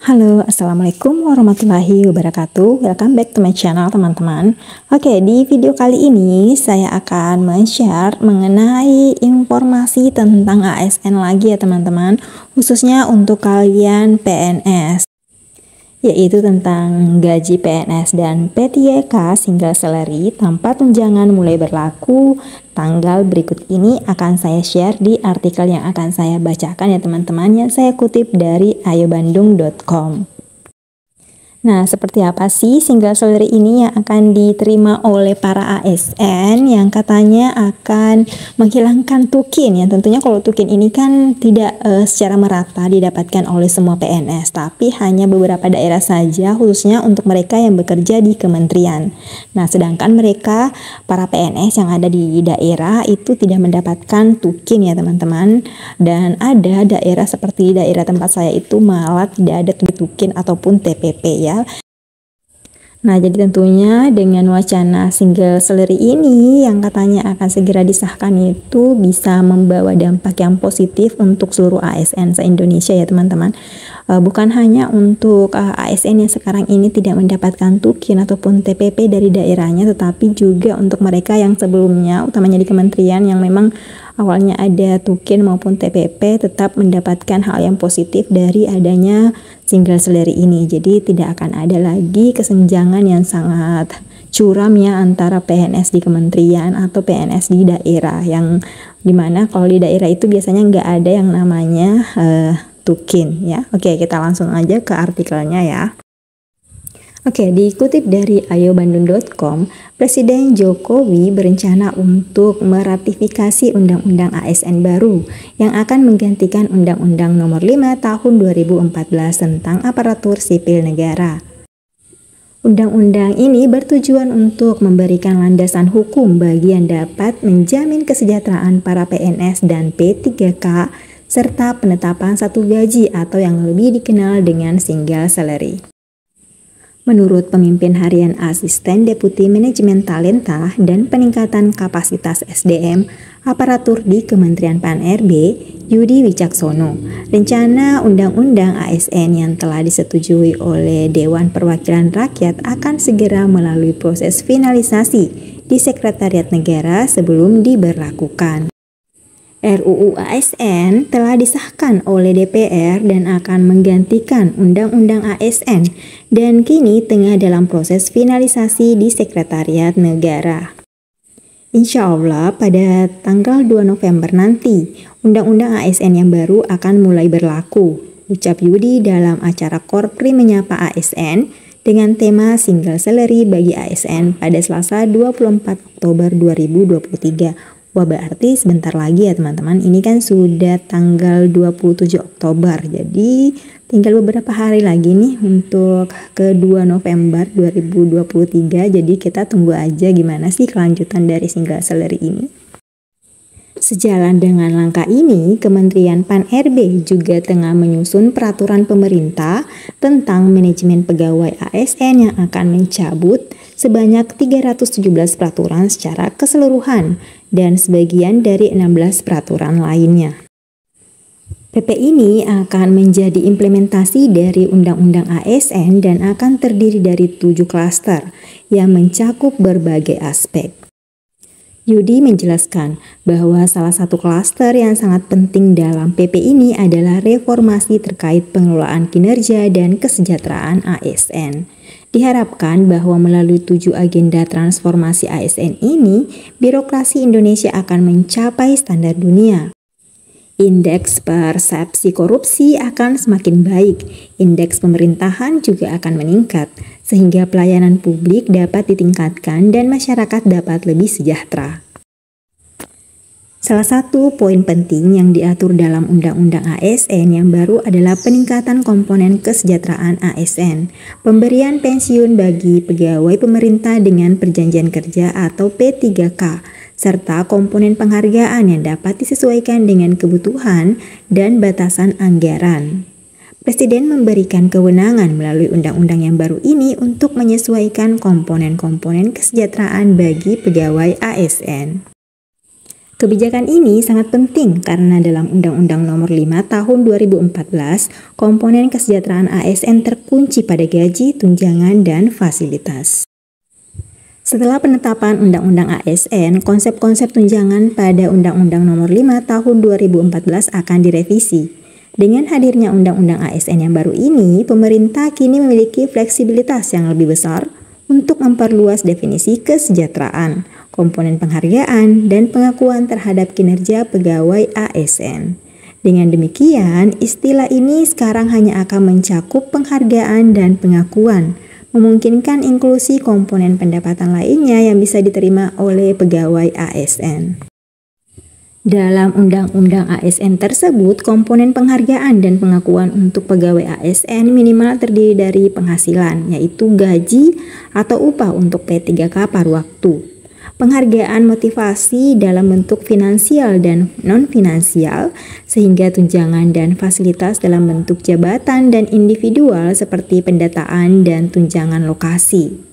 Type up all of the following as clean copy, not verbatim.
Halo, Assalamualaikum warahmatullahi wabarakatuh. Welcome back to my channel, teman-teman. Oke, di video kali ini saya akan men-share mengenai informasi tentang ASN lagi ya, teman-teman. Khususnya untuk kalian PNS, yaitu tentang gaji PNS dan P3K single salary tanpa tunjangan mulai berlaku tanggal berikut ini akan saya share di artikel yang akan saya bacakan ya, teman-teman, yang saya kutip dari ayobandung.com. Nah, seperti apa sih single salary ini yang akan diterima oleh para ASN yang katanya akan menghilangkan tukin ya? Tentunya kalau tukin ini kan tidak secara merata didapatkan oleh semua PNS, tapi hanya beberapa daerah saja, khususnya untuk mereka yang bekerja di kementerian. Nah, sedangkan mereka para PNS yang ada di daerah itu tidak mendapatkan tukin ya, teman-teman. Dan ada daerah seperti daerah tempat saya itu malah tidak ada tukin ataupun TPP ya. Nah, jadi tentunya dengan wacana single salary ini yang katanya akan segera disahkan itu bisa membawa dampak yang positif untuk seluruh ASN se-Indonesia ya, teman-teman. Bukan hanya untuk ASN yang sekarang ini tidak mendapatkan tukin ataupun TPP dari daerahnya, tetapi juga untuk mereka yang sebelumnya, utamanya di kementerian yang memang awalnya ada tukin maupun TPP, tetap mendapatkan hal yang positif dari adanya single salary ini. Jadi tidak akan ada lagi kesenjangan yang sangat curam ya antara PNS di kementerian atau PNS di daerah, yang dimana kalau di daerah itu biasanya nggak ada yang namanya tukin ya. Oke, kita langsung aja ke artikelnya ya. Oke, dikutip dari ayobandung.com, Presiden Jokowi berencana untuk meratifikasi Undang-Undang ASN baru yang akan menggantikan Undang-Undang Nomor 5 Tahun 2014 tentang Aparatur Sipil Negara. Undang-undang ini bertujuan untuk memberikan landasan hukum bagi yang dapat menjamin kesejahteraan para PNS dan P3K serta penetapan satu gaji atau yang lebih dikenal dengan single salary. Menurut pemimpin harian Asisten Deputi Manajemen Talenta dan Peningkatan Kapasitas SDM Aparatur di Kementerian PAN-RB, Yudi Wicaksono, rencana Undang-Undang ASN yang telah disetujui oleh Dewan Perwakilan Rakyat akan segera melalui proses finalisasi di Sekretariat Negara sebelum diberlakukan. RUU ASN telah disahkan oleh DPR dan akan menggantikan Undang-Undang ASN dan kini tengah dalam proses finalisasi di Sekretariat Negara. Insya Allah pada tanggal 2 November nanti, Undang-Undang ASN yang baru akan mulai berlaku, ucap Yudi dalam acara Korpri Menyapa ASN dengan tema Single Salary bagi ASN pada Selasa 24 Oktober 2023. Wah, berarti sebentar lagi ya, teman-teman. Ini kan sudah tanggal 27 Oktober. Jadi tinggal beberapa hari lagi nih untuk ke 2 November 2023. Jadi kita tunggu aja gimana sih kelanjutan dari single salary ini. Sejalan dengan langkah ini, Kementerian PAN-RB juga tengah menyusun peraturan pemerintah tentang manajemen pegawai ASN yang akan mencabut sebanyak 317 peraturan secara keseluruhan dan sebagian dari 16 peraturan lainnya. PP ini akan menjadi implementasi dari Undang-Undang ASN dan akan terdiri dari 7 klaster yang mencakup berbagai aspek. Yudi menjelaskan bahwa salah satu klaster yang sangat penting dalam PP ini adalah reformasi terkait pengelolaan kinerja dan kesejahteraan ASN. Diharapkan bahwa melalui 7 agenda transformasi ASN ini, birokrasi Indonesia akan mencapai standar dunia. Indeks persepsi korupsi akan semakin baik, indeks pemerintahan juga akan meningkat, sehingga pelayanan publik dapat ditingkatkan dan masyarakat dapat lebih sejahtera. Salah satu poin penting yang diatur dalam Undang-Undang ASN yang baru adalah peningkatan komponen kesejahteraan ASN, pemberian pensiun bagi pegawai pemerintah dengan perjanjian kerja atau P3K, serta komponen penghargaan yang dapat disesuaikan dengan kebutuhan dan batasan anggaran. Presiden memberikan kewenangan melalui undang-undang yang baru ini untuk menyesuaikan komponen-komponen kesejahteraan bagi pegawai ASN. Kebijakan ini sangat penting karena dalam Undang-Undang Nomor 5 Tahun 2014, komponen kesejahteraan ASN terkunci pada gaji, tunjangan, dan fasilitas. Setelah penetapan Undang-Undang ASN, konsep-konsep tunjangan pada Undang-Undang Nomor 5 Tahun 2014 akan direvisi. Dengan hadirnya Undang-Undang ASN yang baru ini, pemerintah kini memiliki fleksibilitas yang lebih besar untuk memperluas definisi kesejahteraan, komponen penghargaan, dan pengakuan terhadap kinerja pegawai ASN. Dengan demikian, istilah ini sekarang hanya akan mencakup penghargaan dan pengakuan, memungkinkan inklusi komponen pendapatan lainnya yang bisa diterima oleh pegawai ASN. Dalam Undang-Undang ASN tersebut, komponen penghargaan dan pengakuan untuk pegawai ASN minimal terdiri dari penghasilan, yaitu gaji atau upah untuk P3K paruh waktu. Penghargaan motivasi dalam bentuk finansial dan non-finansial, sehingga tunjangan dan fasilitas dalam bentuk jabatan dan individual seperti pendataan dan tunjangan lokasi.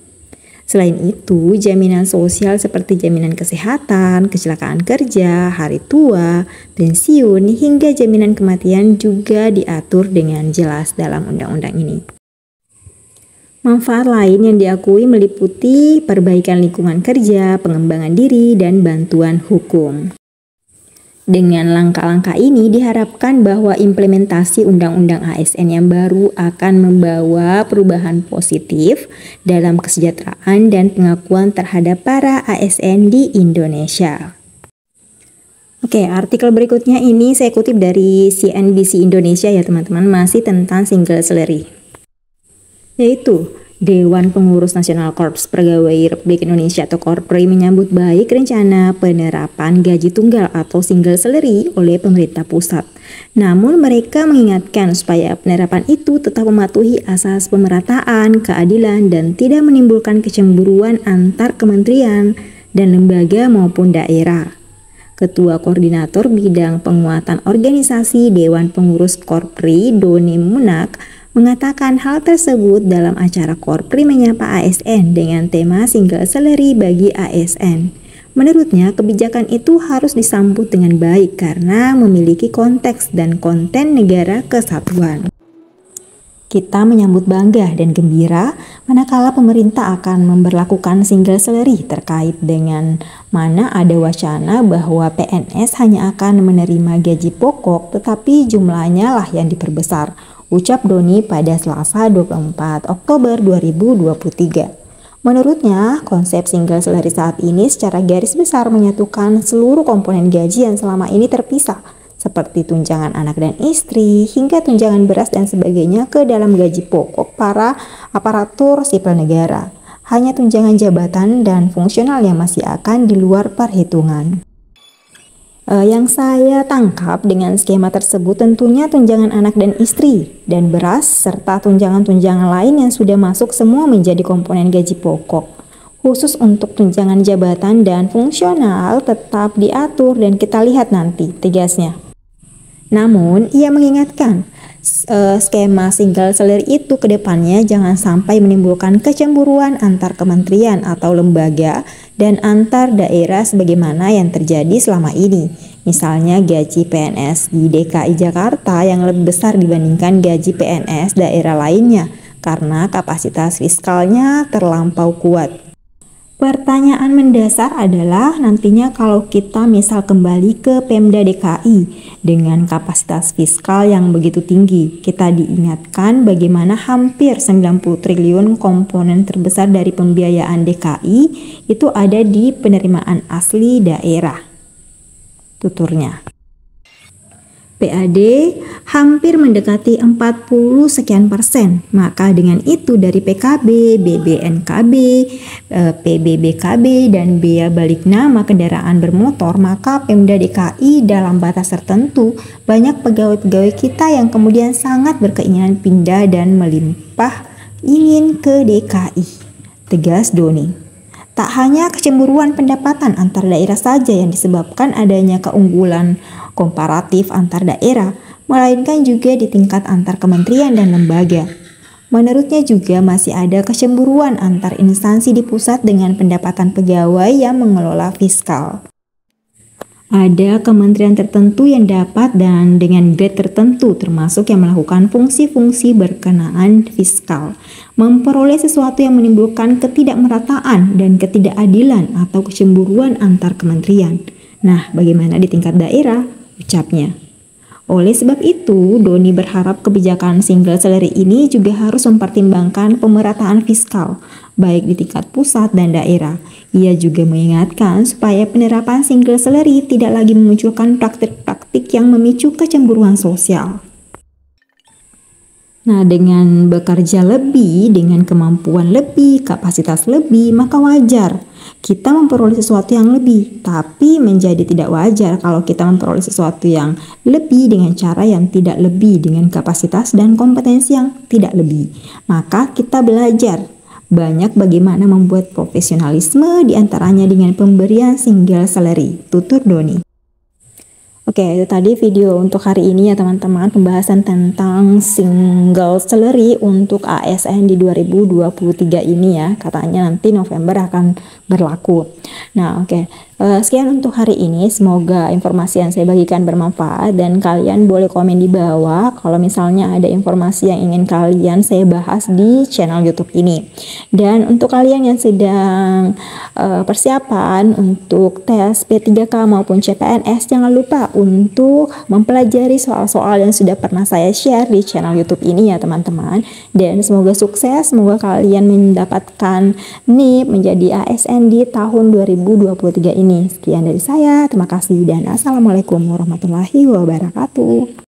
Selain itu, jaminan sosial seperti jaminan kesehatan, kecelakaan kerja, hari tua, pensiun, hingga jaminan kematian juga diatur dengan jelas dalam undang-undang ini. Manfaat lain yang diakui meliputi perbaikan lingkungan kerja, pengembangan diri, dan bantuan hukum. Dengan langkah-langkah ini diharapkan bahwa implementasi Undang-Undang ASN yang baru akan membawa perubahan positif dalam kesejahteraan dan pengakuan terhadap para ASN di Indonesia. Oke, artikel berikutnya ini saya kutip dari CNBC Indonesia ya teman-teman, masih tentang single salary. Yaitu, Dewan Pengurus Nasional Korps Pegawai Republik Indonesia atau Korpri menyambut baik rencana penerapan gaji tunggal atau single salary oleh pemerintah pusat. Namun mereka mengingatkan supaya penerapan itu tetap mematuhi asas pemerataan, keadilan, dan tidak menimbulkan kecemburuan antar kementerian dan lembaga maupun daerah. Ketua Koordinator Bidang Penguatan Organisasi Dewan Pengurus Korpri, Doni Munak, mengatakan hal tersebut dalam acara Korpri menyapa ASN dengan tema single salary bagi ASN. Menurutnya, kebijakan itu harus disambut dengan baik karena memiliki konteks dan konten negara kesatuan. Kita menyambut bangga dan gembira manakala pemerintah akan memberlakukan single salary terkait dengan mana ada wacana bahwa PNS hanya akan menerima gaji pokok tetapi jumlahnya lah yang diperbesar, ucap Doni pada Selasa 24 Oktober 2023. Menurutnya, konsep single salary saat ini secara garis besar menyatukan seluruh komponen gaji yang selama ini terpisah, seperti tunjangan anak dan istri, hingga tunjangan beras dan sebagainya ke dalam gaji pokok para aparatur sipil negara. Hanya tunjangan jabatan dan fungsional yang masih akan di luar perhitungan. Yang saya tangkap dengan skema tersebut tentunya tunjangan anak dan istri dan beras serta tunjangan-tunjangan lain yang sudah masuk semua menjadi komponen gaji pokok. Khusus untuk tunjangan jabatan dan fungsional tetap diatur dan kita lihat nanti tegasnya. Namun, ia mengingatkan skema single salary itu ke depannya jangan sampai menimbulkan kecemburuan antar kementerian atau lembaga dan antar daerah sebagaimana yang terjadi selama ini. Misalnya gaji PNS di DKI Jakarta yang lebih besar dibandingkan gaji PNS daerah lainnya karena kapasitas fiskalnya terlampau kuat. Pertanyaan mendasar adalah nantinya kalau kita misal kembali ke Pemda DKI dengan kapasitas fiskal yang begitu tinggi, kita diingatkan bagaimana hampir 90 triliun komponen terbesar dari pembiayaan DKI itu ada di penerimaan asli daerah. Tuturnya. PAD hampir mendekati 40 sekian persen. Maka dengan itu dari PKB, BBNKB, PBBKB, dan bea balik nama kendaraan bermotor, maka Pemda DKI dalam batas tertentu banyak pegawai-pegawai kita yang kemudian sangat berkeinginan pindah dan melimpah ingin ke DKI. Tegas Doni. Tak hanya kecemburuan pendapatan antar daerah saja yang disebabkan adanya keunggulan komparatif antar daerah, melainkan juga di tingkat antar kementerian dan lembaga. Menurutnya juga masih ada kecemburuan antar instansi di pusat dengan pendapatan pegawai yang mengelola fiskal. Ada kementerian tertentu yang dapat dan dengan grade tertentu, termasuk yang melakukan fungsi-fungsi berkenaan fiskal, memperoleh sesuatu yang menimbulkan ketidakmerataan dan ketidakadilan atau kecemburuan antar kementerian. Nah, bagaimana di tingkat daerah? Ucapnya. Oleh sebab itu, Doni berharap kebijakan single salary ini juga harus mempertimbangkan pemerataan fiskal, baik di tingkat pusat dan daerah. Ia juga mengingatkan supaya penerapan single salary tidak lagi memunculkan praktik-praktik yang memicu kecemburuan sosial. Nah, dengan bekerja lebih, dengan kemampuan lebih, kapasitas lebih, maka wajar kita memperoleh sesuatu yang lebih. Tapi menjadi tidak wajar kalau kita memperoleh sesuatu yang lebih dengan cara yang tidak lebih, dengan kapasitas dan kompetensi yang tidak lebih. Maka kita belajar banyak bagaimana membuat profesionalisme, diantaranya dengan pemberian single salary. Tutur Doni. Oke, itu tadi video untuk hari ini ya teman-teman, pembahasan tentang single salary untuk ASN di 2023 ini ya. Katanya nanti November akan berlaku. Nah, oke. Sekian untuk hari ini, semoga informasi yang saya bagikan bermanfaat dan kalian boleh komen di bawah kalau misalnya ada informasi yang ingin kalian saya bahas di channel YouTube ini. Dan untuk kalian yang sedang persiapan untuk tes P3K maupun CPNS, jangan lupa untuk mempelajari soal-soal yang sudah pernah saya share di channel YouTube ini ya teman-teman. Dan semoga sukses, semoga kalian mendapatkan NIP menjadi ASN di tahun 2023 ini. Sekian dari saya, terima kasih dan assalamualaikum warahmatullahi wabarakatuh.